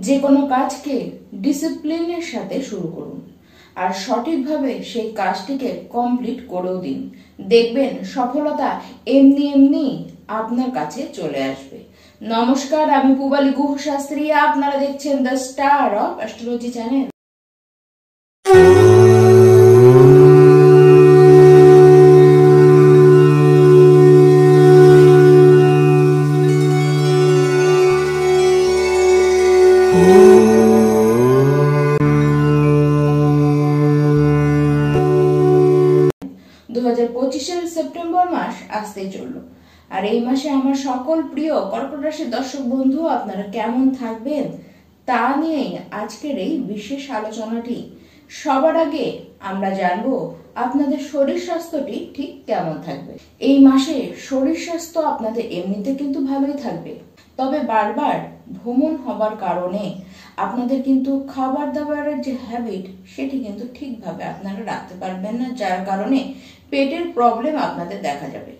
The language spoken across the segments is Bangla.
যে কোনো কাজকে ডিসিপ্লিনের সাথে শুরু করুন আর সঠিকভাবে সেই কাজটিকে কমপ্লিট করেও দিন। দেখবেন সফলতা এমনি এমনি আপনার কাছে চলে আসবে। নমস্কার, আমি পূবালী গুহ শাস্ত্রী। আপনারা দেখছেন the star of astrology channel. 2025 September মাস আসতেই চললো, আর এই মাসে আমার সকল প্রিয় কর্কট রাশির দর্শক বন্ধু আপনারা কেমন থাকবেন তা নিয়েই আজকের এই বিশেষ আলোচনাটি। সবার আগে আমরা জানবো আপনাদের শরীর স্বাস্থ্যটি ঠিক কেমন থাকবে। এই মাসে শরীর স্বাস্থ্য আপনাদের এমনিতে কিন্তু ভালোই থাকবে, তবে বারবার ভ্রমণ হবার কারণে আপনাদের কিন্তু খাবার দাবারের যে হ্যাবিট সেটি কিন্তু ঠিকভাবে আপনারা রাখতে পারবেন না, যার কারণে পেটের প্রবলেম আপনাদের দেখা যাবে।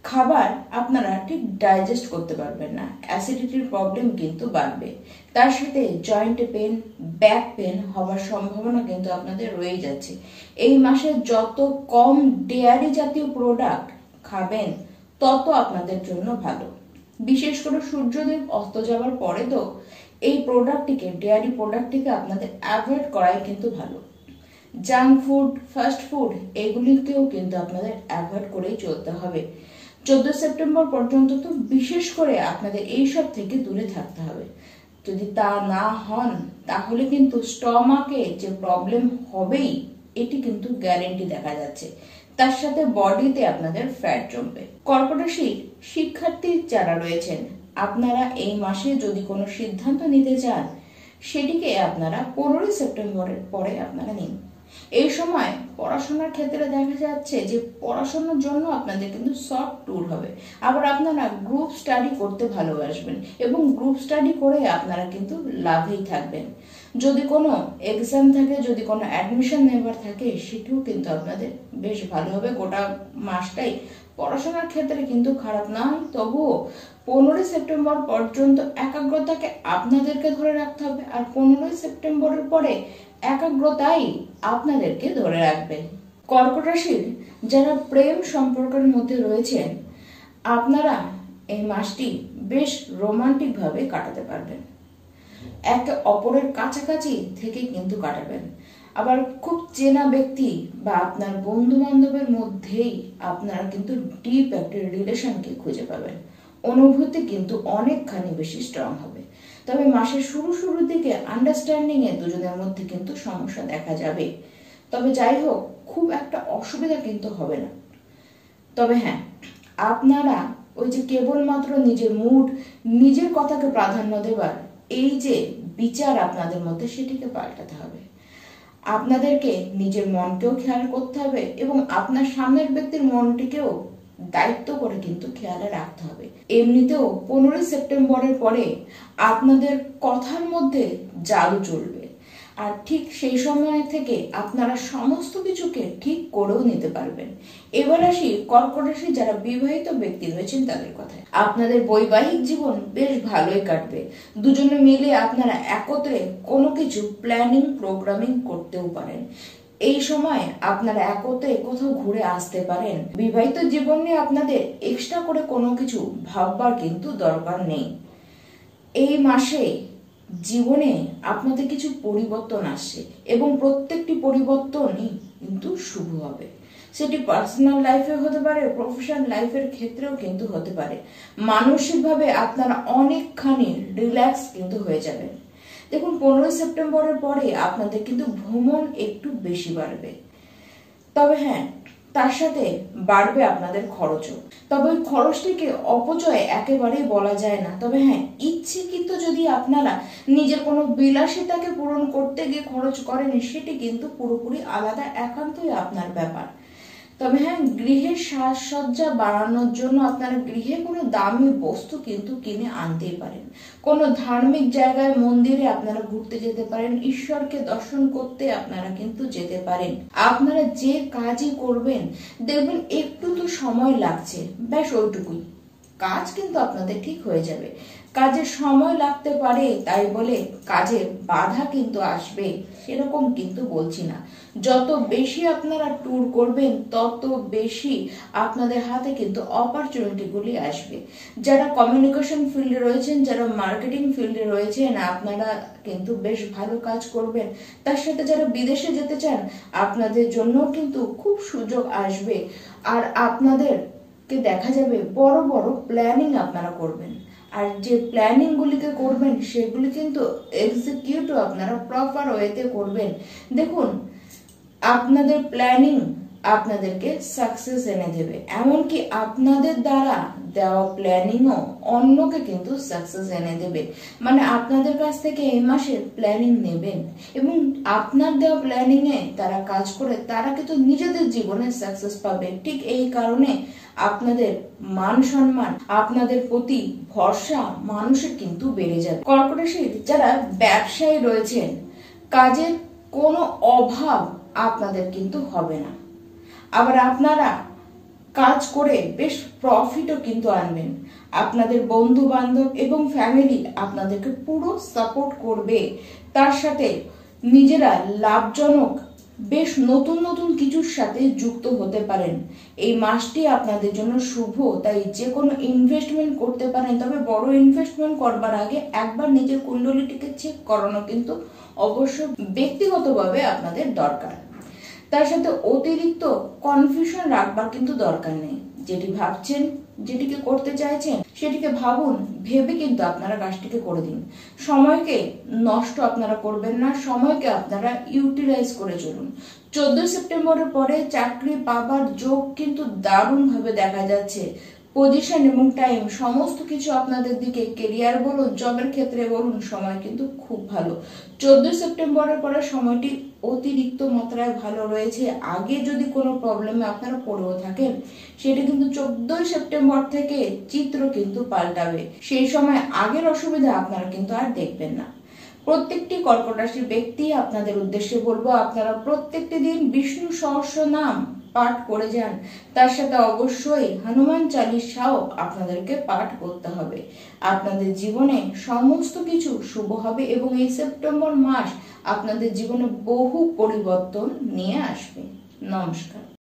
খাবার আপনারা ঠিক ডাইজেস্ট করতে পারবেন না, অ্যাসিডিটির প্রবলেম কিন্তু বাড়বে। তার সাথে জয়েন্টে পেন, ব্যাক পেন হওয়ার সম্ভাবনা কিন্তু আপনাদের রয়ে যাচ্ছে। এই মাসে যত কম ডেয়ারি জাতীয় প্রোডাক্ট খাবেন তত আপনাদের জন্য ভালো। বিশেষ করে সূর্যদেব অস্ত যাওয়ার পরে তো এই প্রোডাক্টটিকে, ডেয়ারি প্রোডাক্টটিকে আপনাদের অ্যাভয়েড করাই কিন্তু ভালো। জাঙ্ক ফুড, ফাস্ট ফুড এগুলিকেও কিন্তু আপনাদের অ্যাভয়েড করেই চলতে হবে। 14 সেপ্টেম্বর পর্যন্ত তো বিশেষ করে আপনাদের এইসব থেকে দূরে থাকতে হবে। যদি তা না হন তাহলে কিন্তু স্টমাকে যে প্রবলেম হবেই এটি কিন্তু গ্যারেন্টি দেখা যাচ্ছে। তার সাথে বডিতে আপনাদের ফ্যাট জমবে। কর্কট রাশির শিক্ষার্থী যারা রয়েছেন, আপনারা এই মাসে যদি কোনো সিদ্ধান্ত নিতে চান সেটিকে আপনারা 15 সেপ্টেম্বরের পরে আপনারা নিন। এই সময় পড়াশোনার ক্ষেত্রে দেখা যাচ্ছে যে পড়াশোনার জন্য আপনাদের কিন্তু শর্ট ট্যুর হবে। আবার আপনারা গ্রুপ স্টাডি করতে ভালোবাসবেন এবং গ্রুপ স্টাডি করে আপনারা কিন্তু লাভেই থাকবেন। যদি কোনো এক্সাম থাকে, যদি কোনো অ্যাডমিশন নেবার থাকে, সেটিও কিন্তু আপনাদের বেশ ভালো হবে। গোটা মাসটাই পড়াশোনার ক্ষেত্রে কিন্তু খারাপ নয়, তবুও 15 সেপ্টেম্বর পর্যন্ত একাগ্রতাকে আপনাদেরকে ধরে রাখতে হবে, আর 15 সেপ্টেম্বরের পরে একাগ্রতাই আপনাদেরকে ধরে রাখবে। কর্কট রাশির যারা প্রেম সম্পর্কের মধ্যে রয়েছেন, আপনারা এই মাসটি বেশ রোমান্টিক ভাবে কাটাতে পারবেন। একে অপরের কাছাকাছি থেকে কিন্তু কাটাবেন। আবার খুব চেনা ব্যক্তি বা আপনার বন্ধু বান্ধবের মধ্যেই আপনারা কিন্তু ডিপ একটা রিলেশনকে খুঁজে পাবেন। অনুভূতি কিন্তু অনেকখানি বেশি স্ট্রং হবে। তবে মাসের শুরুর দিকে আন্ডারস্ট্যান্ডিং এ দুজনের মধ্যে কিন্তু সমস্যা দেখা যাবে। তবে যাই হোক, খুব একটা অসুবিধা কিন্তু হবে না। তবে হ্যাঁ, আপনারা ওই যে কেবলমাত্র নিজের মুড, নিজের কথাকে প্রাধান্য দেবার এই যে বিচার আপনাদের মধ্যে, সেটিকে পাল্টাতে হবে। আপনাদেরকে নিজের মনকেও খেয়াল করতে হবে এবং আপনার সামনের ব্যক্তির মনটিকেও দায়িত্ব করে কিন্তু খেয়ালে রাখতে হবে। এমনিতেও 15 সেপ্টেম্বরের পরে আপনাদের কথার মধ্যে জাদু চলবে, আর ঠিক সেই সময় থেকে আপনারা সমস্ত কিছুকে ঠিক করেও নিতে পারবেন। এবার আসি কর্কট রাশি যারা বিবাহিত ব্যক্তি রয়েছেন তাদের কথায়। আপনাদের বৈবাহিক জীবন বেশ ভালোই কাটবে। দুজনে মিলে আপনারা একত্রে কোনো কিছু প্ল্যানিং, প্রোগ্রামিং করতেও পারেন। এই সময় আপনারা একত্রে কোথাও ঘুরে আসতে পারেন। বিবাহিত জীবন নিয়ে আপনাদের এক্সট্রা করে কোনো কিছু ভাববার কিন্তু দরকার নেই। এই মাসে জীবনে আপনাদের কিছু পরিবর্তন আসছে এবং প্রত্যেকটি পরিবর্তনই কিন্তু শুভ হবে। সেটি পার্সোনাল লাইফে হতে পারে, প্রফেশনাল লাইফের ক্ষেত্রেও কিন্তু হতে পারে। মানসিকভাবে আপনারা অনেকখানি রিল্যাক্স কিন্তু হয়ে যাবেন। দেখুন, 15 সেপ্টেম্বরের পরে আপনাদের কিন্তু ভ্রমণ একটু বেশি বাড়বে। তবে হ্যাঁ, তার সাথে বাড়বে আপনাদের খরচও। তবে ওই খরচটিকে অপচয় একেবারেই বলা যায় না। তবে হ্যাঁ, ইচ্ছাকৃত যদি আপনারা নিজের কোনো বিলাসিতাকে পূরণ করতে গিয়ে খরচ করেন, সেটি কিন্তু পুরোপুরি আলাদা, একান্তই আপনার ব্যাপার। তবে হ্যাঁ, গৃহের সাজসজ্জা বাড়ানোর জন্য আপনারা গৃহে কোনো দামি বস্তু কিন্তু কিনে আনতেই পারেন। কোনো ধার্মিক জায়গায়, মন্দিরে আপনারা ঘুরতে যেতে পারেন, ঈশ্বরকে দর্শন করতে আপনারা কিন্তু যেতে পারেন। আপনারা যে কাজই করবেন দেখবেন একটু তো সময় লাগছে, ব্যাস ওইটুকুই, কাজ কিন্তু আপনাদের ঠিক হয়ে যাবে। কাজে সময় লাগতে পারে, তাই বলে কাজে বাধা কিন্তু আসবে সেরকম কিন্তু বলছি না। যত বেশি আপনারা ট্যুর করবেন তত বেশি আপনাদের হাতে কিন্তু অপরচুনিটিগুলি আসবে। যারা কমিউনিকেশন ফিল্ডে রয়েছেন, যারা মার্কেটিং ফিল্ডে রয়েছেন, আপনারা কিন্তু বেশ ভালো কাজ করবেন। তার সাথে যারা বিদেশে যেতে চান, আপনাদের জন্য কিন্তু খুব সুযোগ আসবে। আর আপনাদেরকে দেখা যাবে বড় বড় প্ল্যানিং আপনারা করবেন, আর যে প্ল্যানিং গুলিকে করবেন সেগুলি কিন্তু এক্সিকিউটও আপনারা প্রপার ওয়েতে করবেন। দেখুন, আপনাদের প্ল্যানিং আপনাদেরকে সাকসেস এনে দেবে, এমনকি আপনাদের দ্বারা দেওয়া প্ল্যানিংও অন্যকে কিন্তু সাকসেস এনে দেবে। মানে আপনাদের কাছ থেকে এই মাসে প্ল্যানিং নেবেন এবং আপনার দেওয়া প্ল্যানিং এ তারা কাজ করে তারা কিন্তু নিজেদের জীবনে সাকসেস পাবে। ঠিক এই কারণে আপনাদের মান সম্মান, আপনাদের প্রতি ভরসা মানুষের কিন্তু বেড়ে যাবে। কর্কট রাশির যারা ব্যবসায়ী রয়েছেন, কাজের কোনো অভাব আপনাদের কিন্তু হবে না। আবার আপনারা কাজ করে বেশ প্রফিটও কিন্তু আনবেন। আপনাদের বন্ধু বান্ধব এবং ফ্যামিলি আপনাদেরকে পুরো সাপোর্ট করবে। তার সাথে নিজেরা লাভজনক বেশ নতুন নতুন কিছুর সাথে যুক্ত হতে পারেন। এই মাসটি আপনাদের জন্য শুভ, তাই যে কোনো ইনভেস্টমেন্ট করতে পারেন। তবে বড় ইনভেস্টমেন্ট করবার আগে একবার নিজের কুণ্ডলিটিকে চেক করানো কিন্তু অবশ্য ব্যক্তিগতভাবে আপনাদের দরকার। তার সাথে অতিরিক্ত কনফিউশন রাখবার কিন্তু দরকার নেই। যেটি ভাবছেন, যেটিকে করতে চাইছেন সেটিকে ভাবুন, ভেবে কিন্তু আপনারা কাজটিকে করে দিন। সময়কে নষ্ট আপনারা করবেন না, সময়কে আপনারা ইউটিলাইজ করে চলুন। 14 সেপ্টেম্বরের পরে চাকরি পাবার যোগ কিন্তু দারুণ ভাবে দেখা যাচ্ছে। পজিশন এবং টাইম সমস্ত কিছু আপনাদের দিকে, কেরিয়ার বলুন, জবের ক্ষেত্রে বলুন, সময় কিন্তু খুব ভালো। 14 সেপ্টেম্বরের পরে সময়টি অতিরিক্ত মাত্রায় ভালো রয়েছে। আগে যদি কোনো প্রবলেমে আপনারা পড়েও থাকেন, সেটা কিন্তু 14 সেপ্টেম্বর থেকে চিত্র কিন্তু পাল্টাবে। সেই সময় আগের অসুবিধা আপনারা কিন্তু আর দেখবেন না। প্রত্যেকটি কর্কট রাশির ব্যক্তি আপনাদের উদ্দেশ্যে বলবো, আপনারা প্রত্যেকটি দিন বিষ্ণু সহস্র নাম পাঠ করে যান। তার সাথে অবশ্যই হনুমান চালিসাও আপনাদেরকে পাঠ করতে হবে। আপনাদের জীবনে সমস্ত কিছু শুভ হবে এবং এই সেপ্টেম্বর মাস আপনাদের জীবনে বহু পরিবর্তন নিয়ে আসবে। নমস্কার।